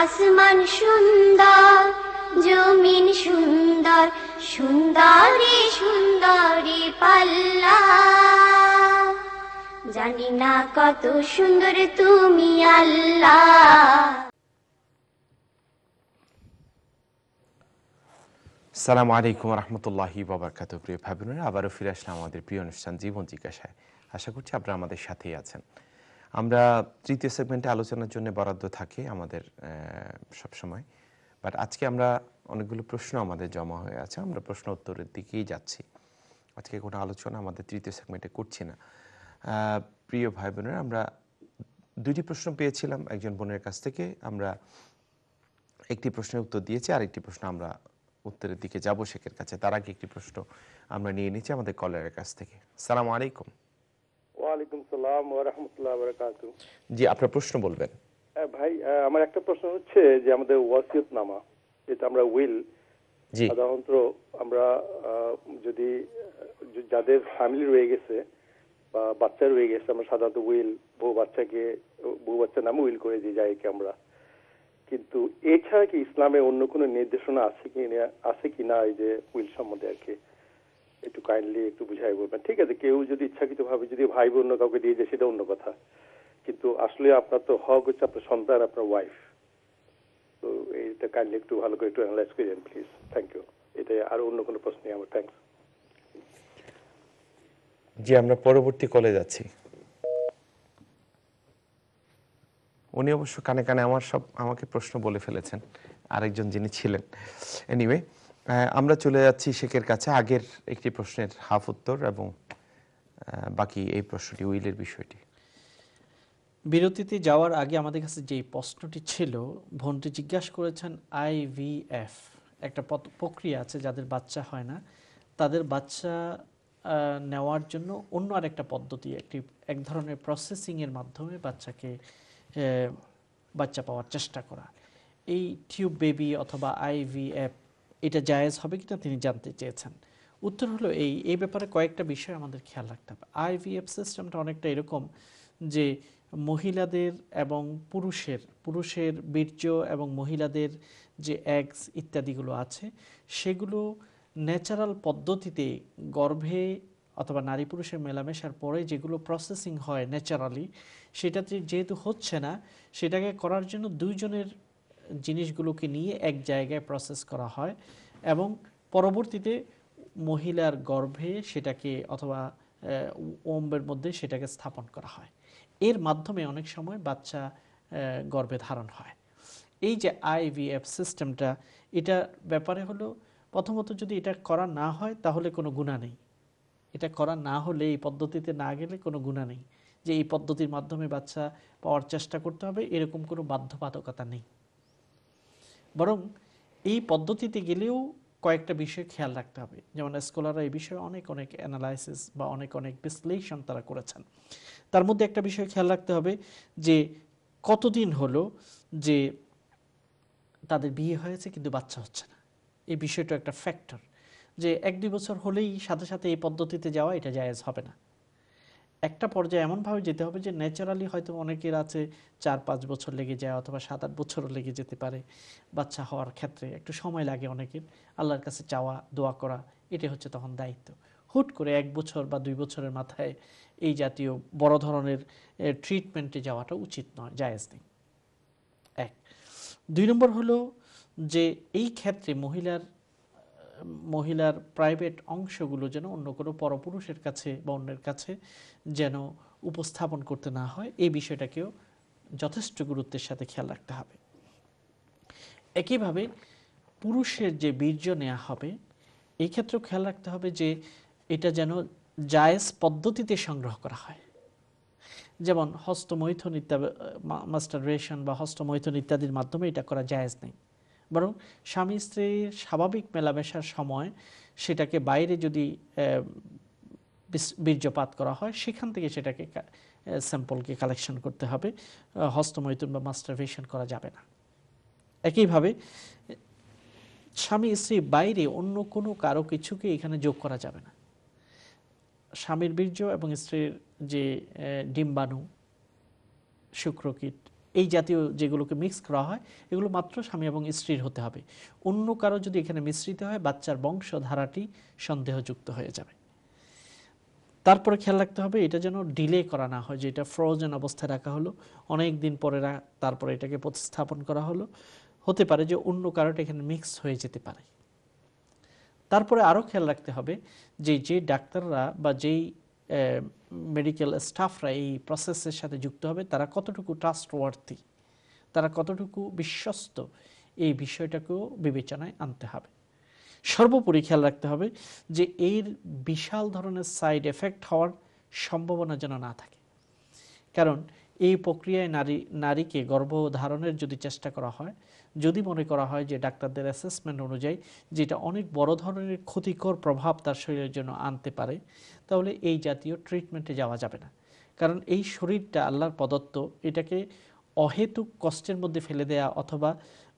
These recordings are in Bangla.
আসমান সুন্দর, জমিন সুন্দর, সুন্দরী সুন্দরী পাল্লা। জানি না কত সুন্দর তুমি আল্লাহ। আসসালামু আলাইকুম রহমতুল্লাহি ওয়াবারাকাতুহু। প্রিয় ভাই বোনেরা, আবারও ফিরে আসলাম আমাদের প্রিয় অনুষ্ঠান জীবন জিজ্ঞাসায়। আশা করছি আপনারা আমাদের সাথেই আছেন। আমরা তৃতীয় সেগমেন্টে আলোচনার জন্য বরাদ্দ থাকে আমাদের সবসময়, বাট আজকে আমরা অনেকগুলো প্রশ্ন আমাদের জমা হয়ে আছে, আমরা প্রশ্ন উত্তরের দিকেই যাচ্ছি। আজকে কোনো আলোচনা আমাদের তৃতীয় সেগমেন্টে করছি না। প্রিয় ভাই বোনেরা, আমরা দুইটি প্রশ্ন পেয়েছিলাম একজন বোনের কাছ থেকে। আমরা একটি প্রশ্নের উত্তর দিয়েছি, আর একটি প্রশ্ন আমরা উত্তরের দিকে যাব শেখের কাছে। তার আগে একটি প্রশ্ন আমরা নিয়ে নিচ্ছি আমাদের কলারের কাছ থেকে। আসসালামু আলাইকুম। ওয়ালাইকুম সালাম ওয়া রাহমাতুল্লাহি ওয়া বারাকাতুহু। জি, আপনার প্রশ্ন বলবেন। ভাই, আমার একটা প্রশ্ন হচ্ছে যে আমাদের ওয়াসিয়তনামা, যেটা আমরা উইল, সাধারণত আমরা যদি যাদের ফ্যামিলি রয়ে গেছে বা বাচ্চা রয়ে গেছে, আমরা সাধারণত উইল বউ বাচ্চার নামে উইল করে দিই যাইকে আমরা। কিন্তু এছাড়া কি ইসলামে অন্য কোনো নির্দেশনা আছে কি না এই যে উইল সম্বন্ধে আর কি একটু কাইন্ডলি একটু বুঝাই বলবেন। ঠিক আছে, কেউ যদি ইচ্ছাকৃত ভাবে যদি ভাই বোন কাউকে দিয়ে যায় সেটা অন্য কথা, কিন্তু আসলে আপনার তো হক হচ্ছে আপনার সন্তান, আপনার ওয়াইফ। তো এইটা কাইন্ডলি একটু ভালো করে একটু অ্যানালাইজ করে দেন প্লিজ। Thank you. এটা আর অন্য কোনো প্রশ্ন নেই আমার। থ্যাংকস। জি, আমরা পরবর্তী কলে যাচ্ছি। উনি অবশ্য কানে কানে আমাকে প্রশ্ন বলে ফেলেছেন, আরেকজন যিনি ছিলেন। এনিওয়ে, আমরা চলে যাচ্ছি শেখের কাছে আগের একটি প্রশ্নের হাফ উত্তর এবং বাকি এই প্রশ্নটি উইলের বিষয়টি। বিরতিতে যাওয়ার আগে আমাদের কাছে যে প্রশ্নটি ছিল, বোনটি জিজ্ঞাসা করেছেন আইভিএফ একটা প্রক্রিয়া আছে, যাদের বাচ্চা হয় না তাদের বাচ্চা নেওয়ার জন্য অন্য আরেকটা পদ্ধতি, এক ধরনের প্রসেসিংয়ের মাধ্যমে বাচ্চা পাওয়ার চেষ্টা করা। এই টিউব বেবি অথবা আইভিএফ এটা জায়েজ হবে কিনা তিনি জানতে চেয়েছেন। উত্তর হলো এই ব্যাপারে কয়েকটা বিষয় আমাদের খেয়াল রাখতে হবে। আইভিএফ সিস্টেমটা অনেকটা এরকম যে মহিলাদের এবং পুরুষের বীর্য এবং মহিলাদের যে এগস ইত্যাদিগুলো আছে সেগুলো ন্যাচারাল পদ্ধতিতে গর্ভে অথবা নারী পুরুষের মেলামেশার পরে যেগুলো প্রসেসিং হয় ন্যাচারালি, সেটাতে যেহেতু হচ্ছে না, সেটাকে করার জন্য দুইজনের জিনিসগুলোকে নিয়ে এক জায়গায় প্রসেস করা হয় এবং পরবর্তীতে মহিলার গর্ভে সেটাকে অথবা ওম্বের মধ্যে সেটাকে স্থাপন করা হয়। এর মাধ্যমে অনেক সময় বাচ্চা গর্ভে ধারণ হয়। এই যে আইভিএফ সিস্টেমটা, এটা ব্যাপারে হলো প্রথমত যদি এটা করা না হয় তাহলে কোনো গুনাহ নেই। এটা করা না হলে, এই পদ্ধতিতে না গেলে কোনো গুনাহ নেই যে এই পদ্ধতির মাধ্যমে বাচ্চা পাওয়ার চেষ্টা করতে হবে, এরকম কোনো বাধ্যবাধকতা নেই। বরং এই পদ্ধতিতে গেলেও কয়েকটা বিষয় খেয়াল রাখতে হবে। যেমন স্কলাররা এই বিষয়ে অনেক অ্যানালাইসিস বা অনেক বিশ্লেষণ তারা করেছেন। তার মধ্যে একটা বিষয় খেয়াল রাখতে হবে যে কতদিন হলো যে তাদের বিয়ে হয়েছে কিন্তু বাচ্চা হচ্ছে না। এই বিষয়টা একটা ফ্যাক্টর, যে 1-2 বছর হলেই সাথে সাথে এই পদ্ধতিতে যাওয়া এটা জায়েজ হবে না। একটা পর্যায়ে এমনভাবে যেতে হবে যে ন্যাচারালি হয়তো অনেকের আছে 4-5 বছর লেগে যায় অথবা 7-8 বছরও লেগে যেতে পারে বাচ্চা হওয়ার ক্ষেত্রে, একটু সময় লাগে অনেকের। আল্লাহর কাছে চাওয়া, দোয়া করা, এটা হচ্ছে তখন দায়িত্ব। হুট করে 1 বছর বা 2 বছরের মাথায় এই জাতীয় বড় ধরনের ট্রিটমেন্টে যাওয়াটা উচিত নয়, জায়েজ নেই। 1। 2 নম্বর হলো যে এই ক্ষেত্রে মহিলার প্রাইভেট অংশগুলো যেন অন্য কোনো পরপুরুষের কাছে বা অন্যের কাছে যেন উপস্থাপন করতে না হয়, এই বিষয়টাকেও যথেষ্ট গুরুত্বের সাথে খেয়াল রাখতে হবে। একইভাবে পুরুষের যে বীর্য নেওয়া হবে, এই ক্ষেত্রেও খেয়াল রাখতে হবে যে এটা যেন জায়েজ পদ্ধতিতে সংগ্রহ করা হয়। যেমন হস্তমৈথুন ইত্যাদি, মাস্টারবেশন বা হস্তমৈথুন ইত্যাদির মাধ্যমে এটা করা জায়েজ নেই। বরং স্বামী স্ত্রীর স্বাভাবিক মেলামেশার সময় সেটাকে বাইরে যদি বীর্যপাত করা হয়, সেখান থেকে সেটাকে স্যাম্পলকে কালেকশন করতে হবে। হস্তমৈথুন বা মাস্টারবেশন করা যাবে না। একইভাবে স্বামী স্ত্রী বাইরে অন্য কোনো কারো কিছুকে এখানে যোগ করা যাবে না। স্বামীর বীর্য এবং স্ত্রীর যে ডিম্বাণু, শুক্রকীট, এই জাতীয় যেগুলোকে মিক্স করা হয় এগুলো মাত্র স্বামী এবং স্ত্রীর হতে হবে। অন্য কারো যদি এখানে মিশ্রিত হয় বাচ্চার বংশধারাটি সন্দেহযুক্ত হয়ে যাবে। তারপরে খেয়াল রাখতে হবে এটা যেন ডিলে করা না হয়, যে এটা ফ্রোজেন অবস্থায় রাখা হলো, অনেক দিন পরে তারপরে এটাকে প্রতিস্থাপন করা হলো, হতে পারে যে অন্য কারোটা এখানে মিক্স হয়ে যেতে পারে। তারপরে আরও খেয়াল রাখতে হবে যে যে ডাক্তাররা বা যেই মেডিকেল স্টাফরা এই প্রসেসের সাথে যুক্ত হবে তারা কতটুকু ট্রাস্টওয়ার্থি, তারা কতটুকু বিশ্বস্ত, এই বিষয়টাকেও বিবেচনায় আনতে হবে। সর্বোপরি খেয়াল রাখতে হবে যে এর বিশাল ধরনের সাইড এফেক্ট হওয়ার সম্ভাবনা যেন না থাকে। কারণ এই প্রক্রিয়ায় নারীকে গর্ভধারণের যদি চেষ্টা করা হয়, যদি মনে করা হয় যে ডাক্তারদের অ্যাসেসমেন্ট অনুযায়ী যেটা অনেক বড় ধরনের ক্ষতিকর প্রভাব তার শরীরের জন্য আনতে পারে, তাহলে এই জাতীয় ট্রিটমেন্টে যাওয়া যাবে না। কারণ এই শরীরটা আল্লাহর প্রদত্ত, এটাকে অহেতুক কষ্টের মধ্যে ফেলে দেয়া অথবা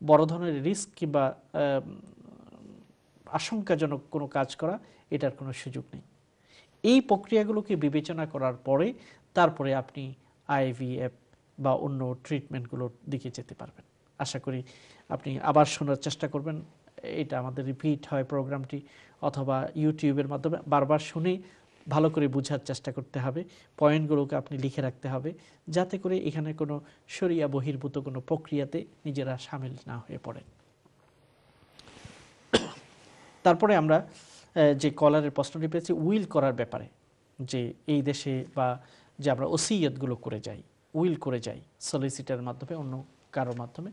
বড় ধরনের রিস্ক কিংবা আশঙ্কাজনক কোনো কাজ করা, এটার কোনো সুযোগ নেই। এই প্রক্রিয়াগুলোকে বিবেচনা করার পরে তারপরে আপনি আইভিএফ বা অন্য ট্রিটমেন্টগুলোর দিকে যেতে পারবেন। আশা করি আপনি আবার শোনার চেষ্টা করবেন, এটা আমাদের রিপিট হয় প্রোগ্রামটি, অথবা ইউটিউবের মাধ্যমে বারবার শুনে ভালো করে বোঝার চেষ্টা করতে হবে, পয়েন্টগুলোকে আপনি লিখে রাখতে হবে, যাতে করে এখানে কোনো শরিয়া বহির্ভূত কোনো প্রক্রিয়াতে নিজেরা সামিল না হয়ে পড়েন। তারপরে আমরা যে কলারের প্রশ্নটি পেয়েছি উইল করার ব্যাপারে, যে এই দেশে বা যে আমরা ওসিয়তগুলো করে যাই, উইল করে যাই সলিসিটারের মাধ্যমে, অন্য কারোর মাধ্যমে,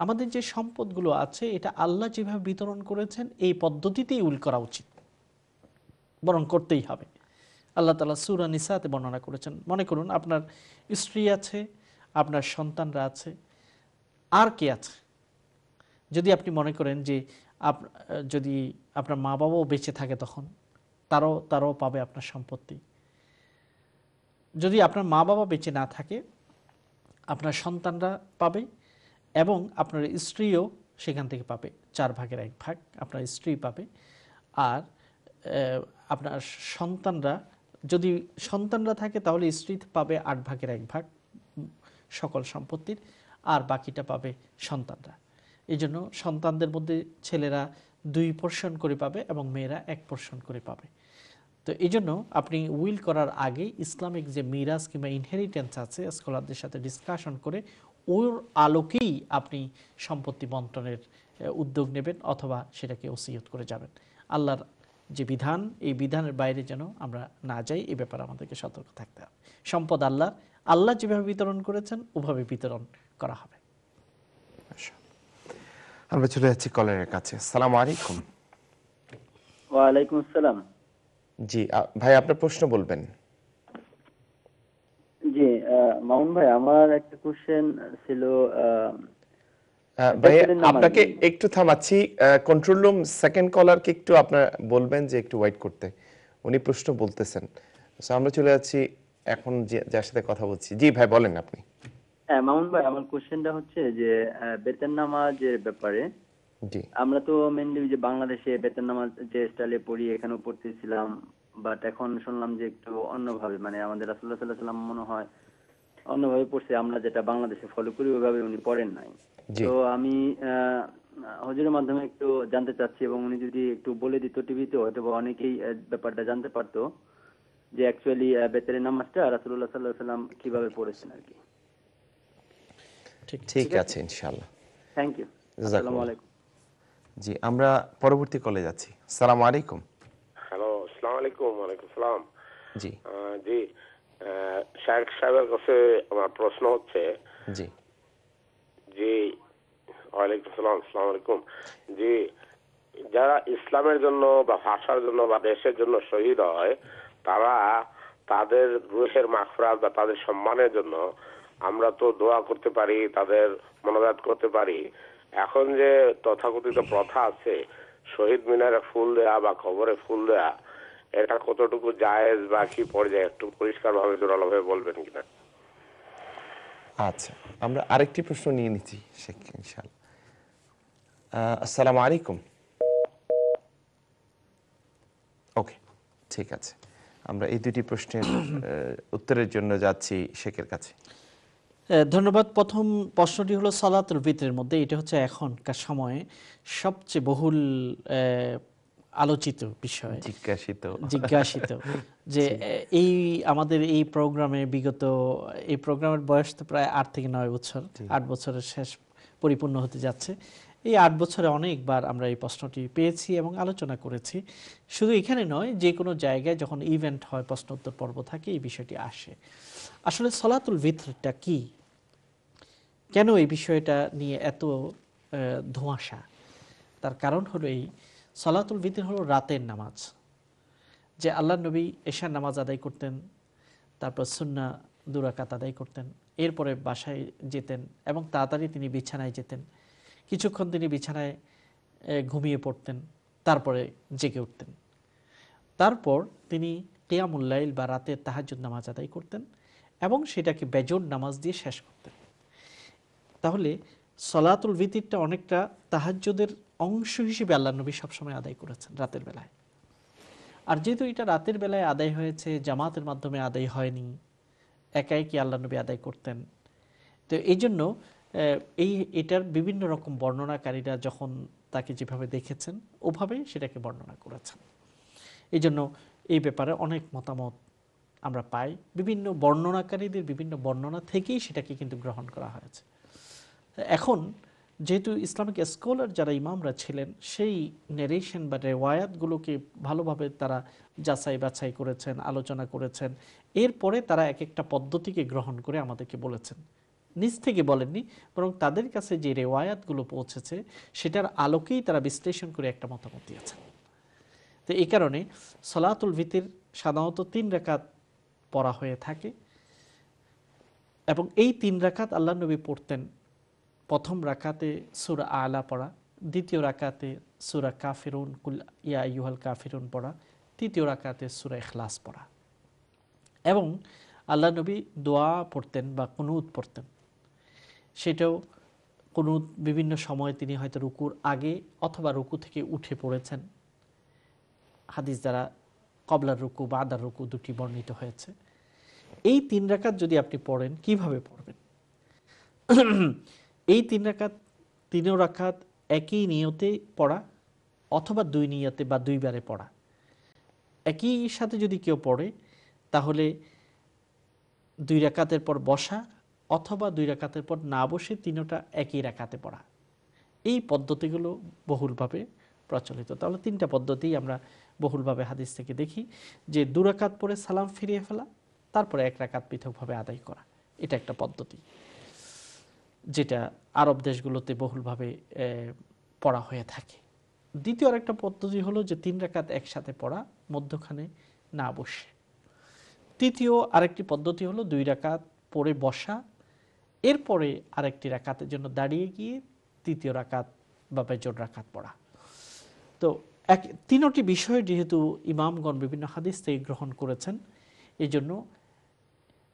আমাদের যে সম্পদগুলো আছে এটা আল্লাহ যেভাবে বিতরণ করেছেন এই পদ্ধতিতেই উইল করা উচিত, বরং করতেই হবে। আল্লাহ তাআলা সূরা নিসাতে বর্ণনা করেছেন, মনে করুন আপনার স্ত্রী আছে, আপনার সন্তানরা আছে, আর কে আছে, যদি আপনি মনে করেন যে যদি আপনার মা বাবাও বেঁচে থাকে তখন তারাও পাবে আপনার সম্পত্তি। যদি আপনার মা বাবা বেঁচে না থাকে আপনার সন্তানরা পাবে এবং আপনার স্ত্রীও সেখান থেকে পাবে, 4 ভাগের 1 ভাগ আপনার স্ত্রী পাবে। আর আপনার যদি সন্তানরা থাকে তাহলে স্ত্রী পাবে 8 ভাগের 1 ভাগ সকল সম্পত্তির, আর বাকিটা পাবে সন্তানরা। এই জন্য সন্তানদের মধ্যে ছেলেরা 2 পোর্শন করে পাবে এবং মেয়েরা 1 পোর্শন করে পাবে। তো এই জন্য আপনি উইল করার আগে ইসলামিক যে মিরাস কিংবা ইনহেরিটেন্স আছে স্কলারদের সাথে ডিসকাশন করে ওর আলোকেই আপনি সম্পত্তি বন্টনের উদ্যোগ নেবেন, অথবা সেটাকে ওসিয়ত করে যাবেন। আল্লাহর যে বিধান, এই বিধানের বাইরে যেন আমরা না যাই, এই ব্যাপারে আমাদেরকে সতর্ক থাকতে হবে। সম্পদ আল্লাহ যেভাবে বিতরণ করেছেন ওভাবে বিতরণ করা হবে। আমরা চলে যাচ্ছি কলারের কাছে। আসসালামু আলাইকুম। ওয়ালাইকুম আসসালাম। জি ভাই, আপনার প্রশ্ন বলবেন। জি মামুন ভাই, আমার একটা কোশ্চেন ছিল। ভাই আপনাকে একটু থামাচ্ছি, কন্ট্রোল রুম সেকেন্ড কলারকে একটু আপনার বলবেন যে একটু ওয়েট করতে, উনি প্রশ্ন বলতেছেন। আমরা চলে যাচ্ছি এখন যার সাথে কথা বলছি। জি ভাই বলেন আপনি। হ্যাঁ মামুন ভাই, আমার কোশ্চেনটা হচ্ছে যে বেতন নামাজের ব্যাপারে। জি, আমরা তো মেইনলি যে বাংলাদেশে বেতন নামাজ যে স্টাইলে পড়ি এখানেও পড়তেছিলাম, বাট এখন শুনলাম যে একটু অন্যভাবে, মানে আমাদের রাসূলুল্লাহ সাল্লাল্লাহু আলাইহি ওয়াসাল্লাম মনে হয় অন্যভাবে পড়ছে, আমরা যেটা বাংলাদেশে ফলো করি ওইভাবে উনি পড়েন নাই। তো আমি হুজুরের মাধ্যমে একটু জানতে চাচ্ছি, এবং উনি যদি একটু বলে দিত টিভিতে, হয়তো অনেকেই ব্যাপারটা জানতে পারতো যে অ্যাকচুয়ালি বেতনের নামাজটা রাসূলুল্লাহ সাল্লাল্লাহু আলাইহি ওয়াসাল্লাম কিভাবে পড়েছেন আর কি। ঠিক আছে ইনশাআল্লাহ। Thank you. আসসালামু আলাইকুম। জি, আমরা পরবর্তী কলে যাচ্ছি। আসসালামু আলাইকুম। হ্যালো, আসসালামু আলাইকুম। ওয়ালাইকুম সালাম। জি জি, শায়েখ সাহেবের কাছে আমার প্রশ্ন হচ্ছে, জি জি ওয়ালাইকুম সালাম, আসসালামু আলাইকুম। জি, যারা ইসলামের জন্য বা ভাষার জন্য বা দেশের জন্য শহীদ হয়, তারা তাদের রুহের মাগফিরাত বা তাদের সম্মানের জন্য আমরা তো দোয়া করতে পারি, তাদের মোনাজাত করতে পারি। এখন যে তথাকথিত প্রথা আছে শহীদ মিনারে ফুল দেয়া বা কবরে ফুল দেয়া, এটা কতটুকু জায়েজ বা কি পর্যায়ে একটু পরিষ্কার ভাবে জোরালোভাবে বলবেন কিনা? আচ্ছা, আমরা আরেকটি প্রশ্ন নিয়ে নিচ্ছি শেখ ইনশাআল্লাহ। আসসালামু আলাইকুম। ওকে, ঠিক আছে, আমরা এই দুটি প্রশ্নের উত্তরের জন্য যাচ্ছি শেখের কাছে। ধন্যবাদ। প্রথম প্রশ্নটি হলো সালাতুল ভিতরের মধ্যে, এটা হচ্ছে এখনকার সময়ে সবচেয়ে বহুল আলোচিত বিষয়, জিজ্ঞাসিত যে এই আমাদের এই প্রোগ্রামে বিগত এই প্রোগ্রামের বয়স তো প্রায় 8 থেকে 9 বছর, 8 বছরের শেষ পরিপূর্ণ হতে যাচ্ছে। এই 8 বছরে অনেকবার আমরা এই প্রশ্নটি পেয়েছি এবং আলোচনা করেছি। শুধু এখানে নয়, যে কোনো জায়গায় যখন ইভেন্ট হয়, প্রশ্ন উত্তর পর্ব থাকে, এই বিষয়টি আসে। আসলে সলাতুল ভিতরটা কি, কেন এই বিষয়টা নিয়ে এত ধোঁয়াশা? তার কারণ হলো এই, সলাতুল ভিতর হলো রাতের নামাজ, যে আল্লাহ নবী এশার নামাজ আদায় করতেন, তারপর সুন্না 2 রাকাত আদায় করতেন, এরপরে বাসায় যেতেন এবং তাড়াতাড়ি তিনি বিছানায় যেতেন, কিছুক্ষণ তিনি বিছানায় ঘুমিয়ে পড়তেন, তারপরে জেগে উঠতেন, তারপর তিনি কিয়ামুল লাইল বা রাতের তাহাজ্জুদ নামাজ আদায় করতেন এবং সেটাকে বেজর নামাজ দিয়ে শেষ করতেন। তাহলে সলাতুল ভিতরটা অনেকটা তাহাজ্জুদের অংশ হিসেবে আল্লাহ নবী সবসময় আদায় করেছেন রাতের বেলায়। আর যেহেতু এটা রাতের বেলায় আদায় হয়েছে, জামাতের মাধ্যমে আদায় হয়নি, একাই কি আল্লাহ নবী আদায় করতেন, তো এই জন্য এটার বিভিন্ন রকম বর্ণনাকারীরা যখন তাকে যেভাবে দেখেছেন ওভাবে সেটাকে বর্ণনা করেছেন। এই জন্য এই ব্যাপারে অনেক মতামত আমরা পাই, বিভিন্ন বর্ণনাকারীদের বিভিন্ন বর্ণনা থেকেই সেটাকে কিন্তু গ্রহণ করা হয়েছে। এখন যেহেতু ইসলামিক স্কলার যারা ইমামরা ছিলেন, সেই নেরেশন বা রেওয়ায়াতগুলোকে ভালোভাবে তারা যাচাই বাছাই করেছেন, আলোচনা করেছেন, এরপরে তারা এক একটা পদ্ধতিকে গ্রহণ করে আমাদেরকে বলেছেন। নিজ থেকে বলেননি, বরং তাদের কাছে যে রেওয়ায়াতগুলো পৌঁছেছে সেটার আলোকেই তারা বিশ্লেষণ করে একটা মতামত দিয়েছেন। তো এই কারণে সলাতুল ভিতর সাধারণত 3 রাকাত পড়া হয়ে থাকে এবং এই 3 রাকাত আল্লাহ নবী পড়তেন। প্রথম রাকাতে সূরা আলা পড়া, দ্বিতীয় রাকাতে সূরা কাফিরুন, কুল ইয়া আইয়ুহাল কাফিরুন পড়া, তৃতীয় রাকাতে সূরা ইখলাস পড়া। এবং আল্লাহ নবী দোয়া পড়তেন বা কুনুত পড়তেন। সেটাও কুনুত বিভিন্ন সময় তিনি হয়তো রুকুর আগে অথবা রুকু থেকে উঠে পড়েছেন। হাদিস দ্বারা কবলার রুকু বা আদার রুকু দুটি বর্ণিত হয়েছে। এই 3 রাকাত যদি আপনি পড়েন, কিভাবে পড়বেন? এই 3 রাকাত, 3 রাকাত একই নিয়তে পড়া অথবা 2 নিয়তে বা 2 বারে পড়া। একই সাথে যদি কেউ পড়ে তাহলে 2 রাকাতের পর বসা অথবা 2 রাকাতের পর না বসে 3টা একই রাকাতে পড়া। এই পদ্ধতিগুলো বহুলভাবে প্রচলিত। তাহলে 3টা পদ্ধতি আমরা বহুলভাবে হাদিস থেকে দেখি, যে 2 রাকাত পরে সালাম ফিরিয়ে ফেলা, তারপরে 1 রাকাত পৃথকভাবে আদায় করা। এটা একটা পদ্ধতি যেটা আরব দেশগুলোতে বহুলভাবে পড়া হয়ে থাকে। দ্বিতীয় আরেকটা পদ্ধতি হলো যে 3 রাকাত একসাথে পড়া, মধ্যখানে না বসে। তৃতীয় আরেকটি পদ্ধতি হলো 2 রাকাত পড়ে বসা, এরপরে আরেকটি রাকাতের জন্য দাঁড়িয়ে গিয়ে তৃতীয় রাকাত বা বেজর রাকাত পড়া। তো 3টি বিষয় যেহেতু ইমামগণ বিভিন্ন হাদিস থেকে গ্রহণ করেছেন, এই জন্য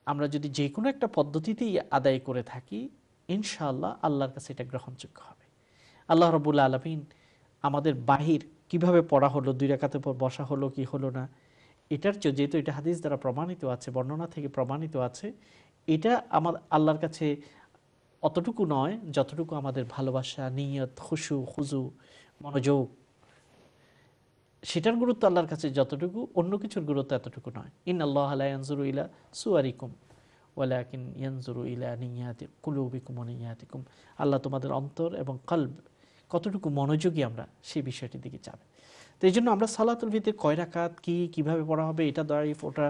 আমরা যদি যে কোনো একটা পদ্ধতিতেই আদায় করে থাকি, ইনশাআল্লাহ আল্লাহর কাছে এটা গ্রহণযোগ্য হবে। আল্লাহ রাব্বুল আলামিন আমাদের বাহির কিভাবে পড়া হলো, 2 রাকাতের পর বসা হলো কি হলো না, এটার যেহেতু এটা হাদিস দ্বারা প্রমাণিত আছে, বর্ণনা থেকে প্রমাণিত আছে, এটা আমার আল্লাহর কাছে অতটুকু নয় যতটুকু আমাদের ভালোবাসা, নিয়ত, খুশু, খুজু, মনোযোগ, সেটার গুরুত্ব আল্লাহর কাছে যতটুকু, অন্য কিছুর গুরুত্ব এতটুকু নয়। ইন্নাল্লাহা লা ইয়ানজুরু ইলা সুওয়ারিকুম ওয়ালাকিন ইয়ানজুরু ইলা নিয়াতি কুলুবিকুম ওয়া নিয়াতিকুম। আল্লাহ তোমাদের অন্তর এবং কলব কতটুকু মনোযোগী আমরা সেই বিষয়টির দিকে যাবে। তো এই জন্য আমরা সালাতুল ভিতর কয় রাকাত, কিভাবে পড়া হবে, এটা দাঁড়িয়ে ওটা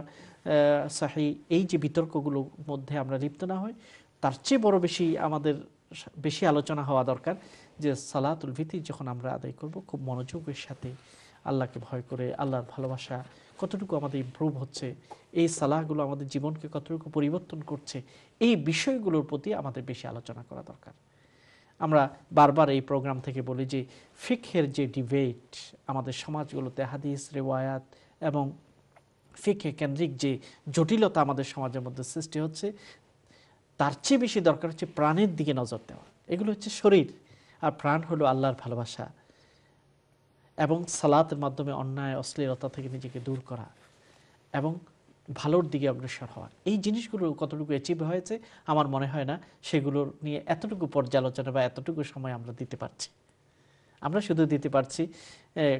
সাহি, এই যে বিতর্কগুলোর মধ্যে আমরা লিপ্ত না হই, তার চেয়ে বড় আমাদের বেশি আলোচনা হওয়া দরকার যে সালাতুল ভিতর যখন আমরা আদায় করব, খুব মনোযোগের সাথে, আল্লাহকে ভয় করে, আল্লাহর ভালোবাসা কতটুকু আমাদের ইমপ্রুভ হচ্ছে, এই সালাহগুলো আমাদের জীবনকে কতটুকু পরিবর্তন করছে, এই বিষয়গুলোর প্রতি আমাদের বেশি আলোচনা করা দরকার। আমরা বারবার এই প্রোগ্রাম থেকে বলি যে ফিকহের যে ডিবেট আমাদের সমাজগুলোতে, হাদিস, রেওয়ায়াত এবং ফিকহে কেন্দ্রিক যে জটিলতা আমাদের সমাজের মধ্যে সৃষ্টি হচ্ছে, তার চেয়ে বেশি দরকার হচ্ছে প্রাণের দিকে নজর দেওয়া। এগুলো হচ্ছে শরীর, আর প্রাণ হলো আল্লাহর ভালোবাসা এবং সালাতের মাধ্যমে অন্যায় অশ্লীলতা থেকে নিজেকে দূর করা এবং ভালোর দিকে অগ্রসর হওয়া, এই জিনিসগুলো কতটুকু অ্যাচিভ হয়েছে আমার মনে হয় না সেগুলোর নিয়ে এতটুকু পর্যালোচনা বা এতটুকু সময় আমরা দিতে পারছি। আমরা শুধু দিতে পারছি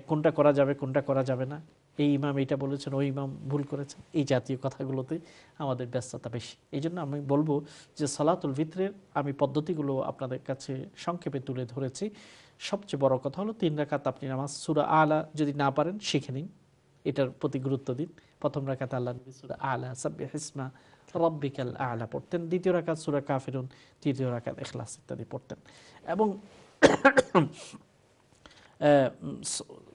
কোনটা করা যাবে কোনটা করা যাবে না, এই ইমাম এইটা বলেছেন ওই ইমাম ভুল করেছেন, এই জাতীয় কথাগুলোতে আমাদের ব্যস্ততা বেশি। এই জন্য আমি বলবো যে সালাতুল ফিতরের আমি পদ্ধতিগুলো আপনাদের কাছে সংক্ষেপে তুলে ধরেছি। সবচেয়ে বড় কথা হলো 3 রাকাত আপনি নামাজ সূরা আলা যদি না পারেন শিখে নিন, এটার প্রতি গুরুত্ব দিন। প্রথম রাকাত আল্লাহ নবী সূরা আলা সাব্বিহিসমা রাব্বিকাল আলা পড়তেন, দ্বিতীয় রাকাত সূরা কাফিরুন, তৃতীয় রাকাত ইখলাস ইত্যাদি পড়তেন। এবং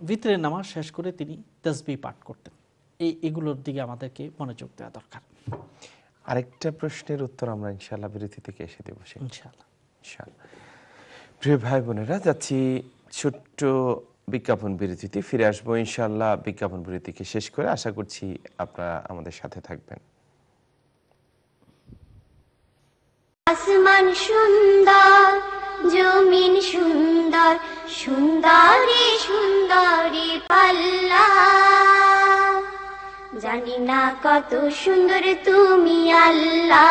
ভিতরের নামাজ শেষ করে তিনি তাসবিহ পাঠ করতেন। এগুলোর দিকে আমাদেরকে মনোযোগ দেওয়া দরকার। আরেকটা প্রশ্নের উত্তর আমরা ইনশাআল্লাহ বিরতি থেকে এসে দেবো ইনশাআল্লাহ। ইনশাআল্লাহ। প্রিয় ভাই বোনেরা, যাচ্ছি ছোট্ট বিজ্ঞাপন বিরতিতে, ফিরে আসবো ইনশাআল্লাহ বিজ্ঞাপন বিরতিকে শেষ করে। আশা করছি আপনারা আমাদের সাথে থাকবেন। আসমান সুন্দর, জমিন সুন্দর, সুন্দরী সুন্দরী পাল্লা, জানি না কত সুন্দর তুমি আল্লাহ।